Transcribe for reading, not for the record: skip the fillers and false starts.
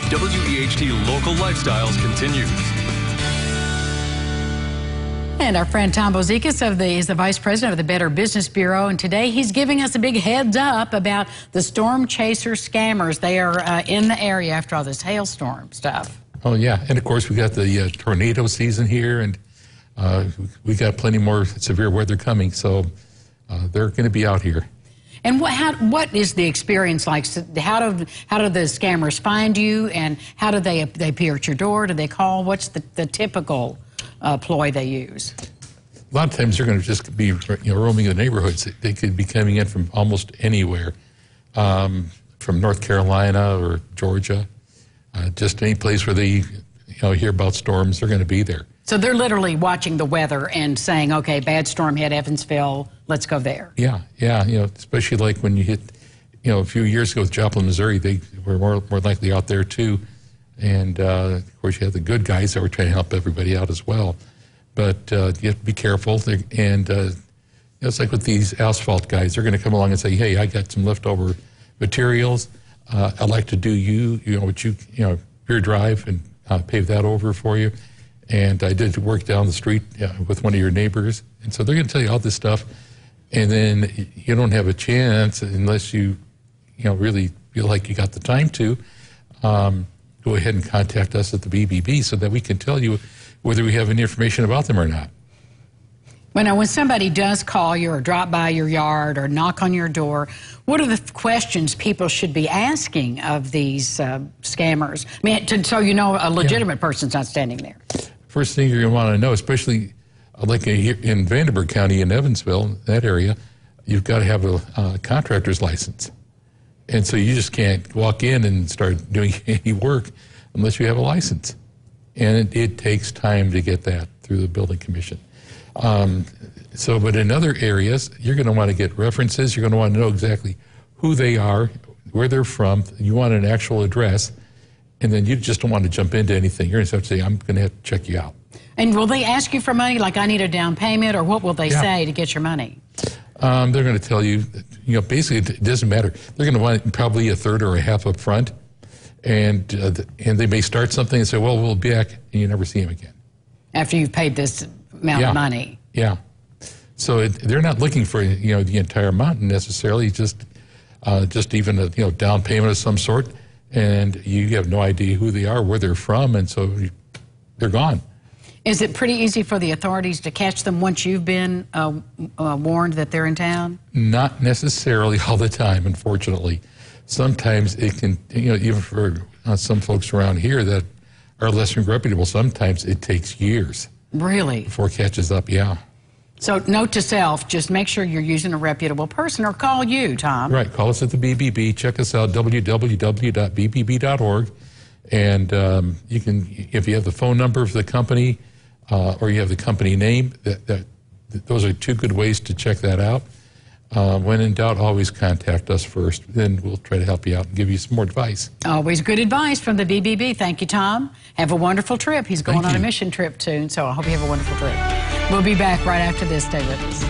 WEHT Local Lifestyles continues. And our friend Tom Bozikas is the Vice President of the Better Business Bureau, and today he's giving us a big heads up about the storm chaser scammers. They are in the area after all this hailstorm stuff. Oh yeah, and of course we got the tornado season here, and we got plenty more severe weather coming, so they're going to be out here. And what is the experience like? How do the scammers find you, and how do they appear at your door? Do they call? What's the typical ploy they use? A lot of times they're going to just be roaming the neighborhoods. They could be coming in from almost anywhere, from North Carolina or Georgia, just any place where they hear about storms. They're going to be there. So they're literally watching the weather and saying, okay, bad storm hit Evansville, let's go there. Yeah, especially like when you hit, a few years ago with Joplin, Missouri, they were more likely out there too. And of course you have the good guys that were trying to help everybody out as well. But you have to be careful. And it's like with these asphalt guys, they're going to come along and say, hey, I got some leftover materials. I'd like to do your drive and pave that over for you. And I did work down the street with one of your neighbors. And so they're going to tell you all this stuff. And then you don't have a chance unless you, really feel like you got the time to go ahead and contact us at the BBB so that we can tell you whether we have any information about them or not. When somebody does call you or drop by your yard or knock on your door, what are the questions people should be asking of these scammers? I mean, so a legitimate person's not standing there. First thing you're going to want to know, especially like in Vanderburgh County in Evansville, that area, you've got to have a contractor's license. And so you just can't walk in and start doing any work unless you have a license. And it takes time to get that through the building commission. But in other areas, you're going to want to get references. You're going to want to know exactly who they are, where they're from. You want an actual address. And then you just don't want to jump into anything. You're going to have to say, I'm going to have to check you out. And will they ask you for money, like I need a down payment, or what will they say to get your money? They're going to tell you, basically it doesn't matter. They're going to want probably a third or a half up front. And they may start something and say, well, we'll be back, and you never see them again. After you've paid this amount of money. Yeah. So they're not looking for, the entire amount necessarily, just even a, down payment of some sort. And you have no idea who they are, where they're from, and so they're gone. Is it pretty easy for the authorities to catch them once you've been warned that they're in town? Not necessarily all the time, unfortunately. Sometimes it can, even for some folks around here that are less than reputable, sometimes it takes years. Really? Before it catches up, yeah. So note to self, just make sure you're using a reputable person, or call you, Tom. Right, call us at the BBB. Check us out, www.bbb.org. And you can, if you have the phone number of the company or you have the company name, those are two good ways to check that out. When in doubt, always contact us first. Then we'll try to help you out and give you some more advice. Always good advice from the BBB. Thank you, Tom. Have a wonderful trip. He's going on a mission trip soon, so I hope you have a wonderful trip. We'll be back right after this. Stay with us.